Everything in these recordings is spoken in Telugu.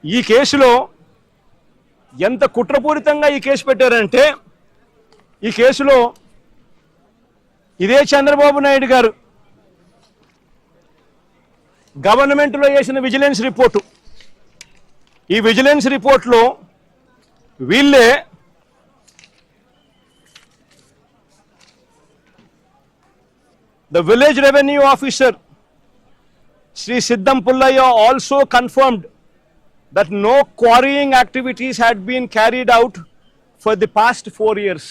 ఈ కేసులో ఎంత కుట్రపూరితంగా ఈ కేసు పెట్టారంటే, ఈ కేసులో ఇదే చంద్రబాబు నాయుడు గారు గవర్నమెంట్లో చేసిన విజిలెన్స్ రిపోర్టు, ఈ విజిలెన్స్ రిపోర్ట్లో వీళ్ళే the village revenue officer Sri Siddam Pullaya also confirmed that no quarrying activities had been carried out for the past 4 years.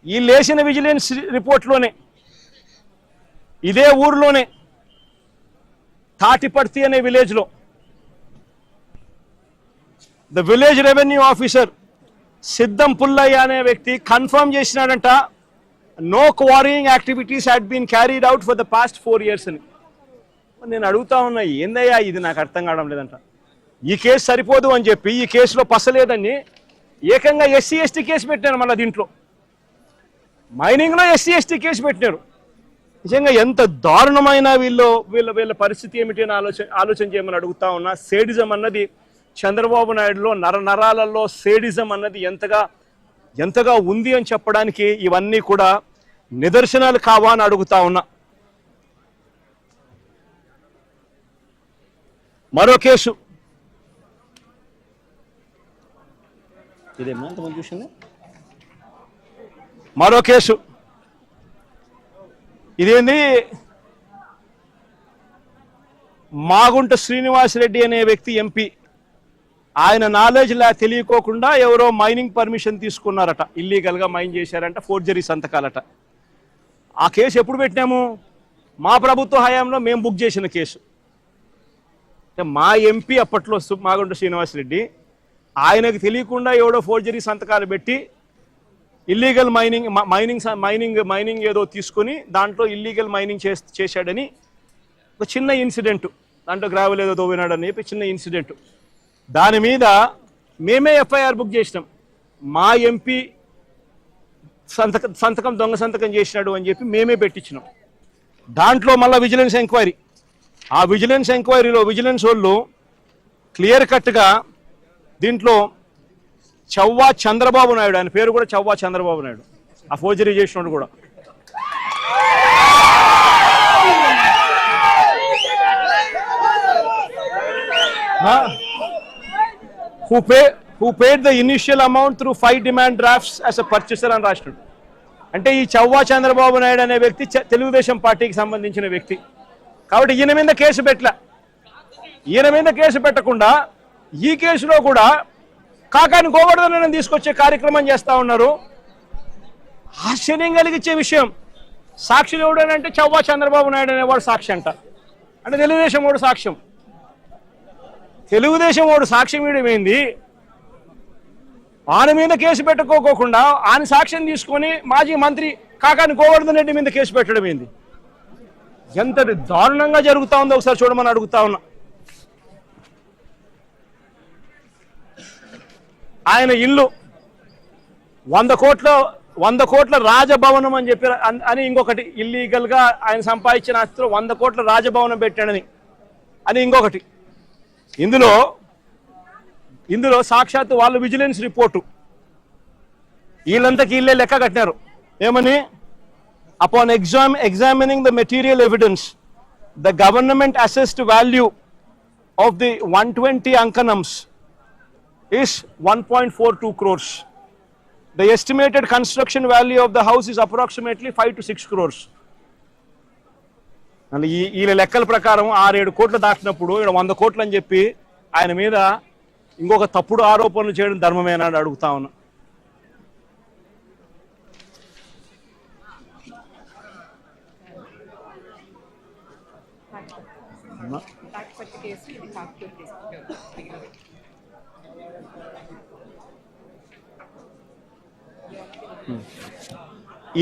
ఈ లేచిన విజిలెన్స్ రిపోర్ట్లోనే ఇదే ఊర్లోనే తాటిపర్తి అనే విలేజ్లో ద విలేజ్ రెవెన్యూ ఆఫీసర్ సిద్ధం పుల్లయ్య అనే వ్యక్తి కన్ఫర్మ్ చేసినాడంట, no quarrying activities had been carried out for the past 4 years అని. నేను అడుగుతా ఉన్నా, ఏందయ్యా ఇది, నాకు అర్థం కావడం లేదంట. ఈ కేసు సరిపోదు అని చెప్పి ఈ కేసులో పసలేదని ఏకంగా ఎస్సీ ఎస్టీ కేసు పెట్టినారు. మళ్ళీ దీంట్లో మైనింగ్లో ఎస్సీ ఎస్టీ కేసు పెట్టినారు. నిజంగా ఎంత దారుణమైన వీళ్ళ పరిస్థితి ఏమిటి అని ఆలోచన చేయమని అడుగుతా ఉన్నా. సేడిజం అన్నది చంద్రబాబు నాయుడులో నరాలలో సేడిజం అన్నది ఎంతగా ఉంది అని చెప్పడానికి ఇవన్నీ కూడా నిదర్శనాలు కావా అని అడుగుతా ఉన్నా. మరో కేసు, ఇదేమో ఎంతమంది చూసింది, మరో కేసు ఇదేంది, మాగుంట శ్రీనివాసరెడ్డి అనే వ్యక్తి ఎంపీ, ఆయన నాలెడ్జ్ తెలియకోకుండా ఎవరో మైనింగ్ పర్మిషన్ తీసుకున్నారట, ఇల్లీగల్గా మైన్ చేశారంట, ఫోర్జరీ సంతకాలట. ఆ కేసు ఎప్పుడు పెట్టినాము? మా ప్రభుత్వ హయాంలో మేము బుక్ చేసిన కేసు. మా ఎంపీ అప్పట్లో మాగుంట శ్రీనివాసరెడ్డి, ఆయనకు తెలియకుండా ఎవడో ఫోర్జరీ సంతకాలు పెట్టి ఇల్లీగల్ మైనింగ్ ఏదో తీసుకొని దాంట్లో ఇల్లీగల్ మైనింగ్ చేశాడని ఒక చిన్న ఇన్సిడెంట్, దాంట్లో గ్రావెల్ ఏదో తోవినాడని చెప్పి చిన్న ఇన్సిడెంట్, దాని మీద మేమే ఎఫ్ఐఆర్ బుక్ చేసినాం. మా ఎంపీ దొంగ సంతకం చేసినాడు అని చెప్పి మేమే పెట్టించినాం. దాంట్లో మళ్ళీ విజిలెన్స్ ఎంక్వైరీ, ఆ విజిలెన్స్ ఎంక్వైరీలో విజిలెన్స్ వాళ్ళు క్లియర్ కట్గా దీంట్లో చవ్వా చంద్రబాబు నాయుడు, ఆయన పేరు కూడా చవ్వా చంద్రబాబు నాయుడు, ఆ ఫోర్జరీ చేసినాడు కూడా, who paid the initial amount through 5 demand drafts as a purchaser అని రాసినాడు. అంటే ఈ చవ్వా చంద్రబాబు నాయుడు అనే వ్యక్తి తెలుగుదేశం పార్టీకి సంబంధించిన వ్యక్తి కాబట్టి ఈయన మీద కేసు పెట్టలే. ఈయన మీద కేసు పెట్టకుండా ఈ కేసులో కూడా కాకాని గోవర్ధన్ తీసుకొచ్చే కార్యక్రమం చేస్తా ఉన్నారు. ఆశ్చర్యం కలిగించే విషయం, సాక్షులు ఎవడనంటే చవ్వా చంద్రబాబు నాయుడు అనేవాడు సాక్షి అంట. అంటే తెలుగుదేశం వాడు సాక్ష్యం, తెలుగుదేశం వాడు సాక్ష్యం ఇవ్వడమేంది? ఆయన మీద కేసు పెట్టుకోకుండా ఆయన సాక్ష్యం తీసుకొని మాజీ మంత్రి కాకాని గోవర్ధన్ రెడ్డి మీద కేసు పెట్టడం ఏంది? ఎంత దారుణంగా జరుగుతా ఉందో ఒకసారి చూడమని అడుగుతా ఉన్నా. ఆయన ఇల్లు 100 కోట్ల రాజభవనం అని చెప్పి అని ఇంకొకటి, ఇల్లీగల్గా ఆయన సంపాదించిన ఆస్తిలో 100 కోట్ల రాజభవనం పెట్టాడని అని ఇంకొకటి. ఇందులో సాక్షాత్తు వాళ్ళు విజిలెన్స్ రిపోర్టు వీళ్ళంతకి వీళ్ళే లెక్క కట్టినారు. ఏమని? Upon examining the material evidence, the government assessed value of the 120 ankanams is 1.42 crores. The estimated construction value of the house is approximately 5 to 6 crores. అంటే ఈ లెక్కల ప్రకారం 6-7 కోట్లు దాటినప్పుడు ఇక్కడ 100 కోట్లు అని చెప్పి ఆయన మీద ఇంకొక తప్పుడు ఆరోపణలు చేయడం ధర్మమేనా అని అడుగుతా ఉన్నా.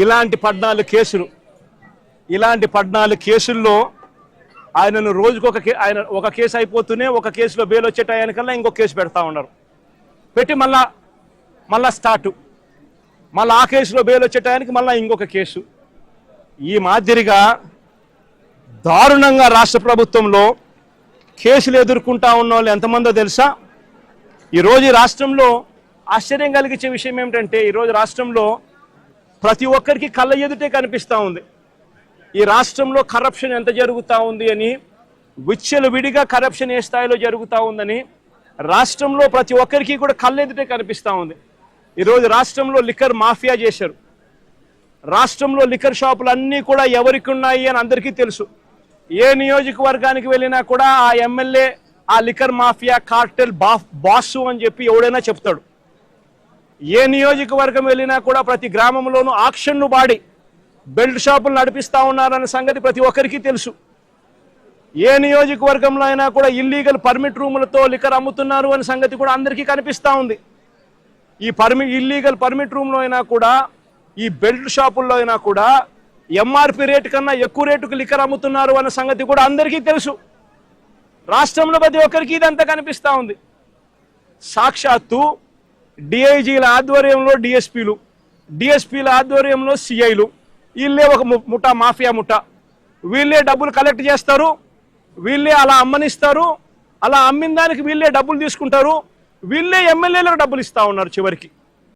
ఇలాంటి 14 కేసుల్లో ఆయనను రోజుకు ఒక కేసు అయిపోతూనే ఒక కేసులో బెయిల్ వచ్చే టయానికల్లా ఇంకొక కేసు పెడతా ఉన్నారు. పెట్టి మళ్ళా స్టార్ట్, మళ్ళీ ఆ కేసులో బెయిల్ వచ్చే టయానికి మళ్ళీ ఇంకొక కేసు. ఈ మాదిరిగా దారుణంగా రాష్ట్ర ప్రభుత్వంలో కేసులు ఎదుర్కొంటా ఉన్న వాళ్ళు ఎంతమందో తెలుసా? ఈరోజు ఈ రాష్ట్రంలో ఆశ్చర్యం కలిగించే విషయం ఏమిటంటే, ఈరోజు రాష్ట్రంలో ప్రతి ఒక్కరికి కళ్ళ ఎదుటే కనిపిస్తూ ఉంది ఈ రాష్ట్రంలో కరప్షన్ ఎంత జరుగుతూ ఉంది అని. విచ్చలవిడిగా కరప్షన్ ఏ స్థాయిలో జరుగుతూ ఉందని రాష్ట్రంలో ప్రతి ఒక్కరికి కూడా కళ్ళెదుటే కనిపిస్తూ ఉంది. ఈరోజు రాష్ట్రంలో లిక్కర్ మాఫియా చేశారు. రాష్ట్రంలో లిక్కర్ షాపులు అన్నీ కూడా ఎవరికి ఉన్నాయి అని అందరికీ తెలుసు. ఏ నియోజకవర్గానికి వెళ్ళినా కూడా ఆ ఎమ్మెల్యే ఆ లిక్కర్ మాఫియా కార్టెల్ బాసు అని చెప్పి ఎవడైనా చెప్తాడు. ఏ నియోజకవర్గం వెళ్ళినా కూడా ప్రతి గ్రామంలోనూ ఆక్షన్ను బాడి బెల్ట్ షాపులు నడిపిస్తూ ఉన్నారన్న సంగతి ప్రతి ఒక్కరికి తెలుసు. ఏ నియోజకవర్గంలో అయినా కూడా ఇల్లీగల్ పర్మిట్ రూములతో లిక్కర్ అమ్ముతున్నారు అనే సంగతి కూడా అందరికీ కనిపిస్తూ ఉంది. ఈ ఇల్లీగల్ పర్మిట్ రూమ్లో అయినా కూడా, ఈ బెల్ట్ షాపుల్లో అయినా కూడా ఎంఆర్పి రేటు కన్నా ఎక్కువ రేటుకు లిక్కర్ అమ్ముతున్నారు అన్న సంగతి కూడా అందరికీ తెలుసు. రాష్ట్రంలో ప్రతి ఒక్కరికి ఇదంతా కనిపిస్తూ ఉంది. సాక్షాత్తు డిఐజీల ఆధ్వర్యంలో డిఎస్పీల ఆధ్వర్యంలో సిఐలు, వీళ్ళే ఒక ముఠా, మాఫియా ముఠా. వీళ్ళే డబ్బులు కలెక్ట్ చేస్తారు, వీళ్ళే అలా అమ్మనిస్తారు, అలా అమ్మిన దానికి వీళ్ళే డబ్బులు తీసుకుంటారు, వీళ్ళే ఎమ్మెల్యేలకు డబ్బులు ఇస్తూ ఉన్నారు చివరికి.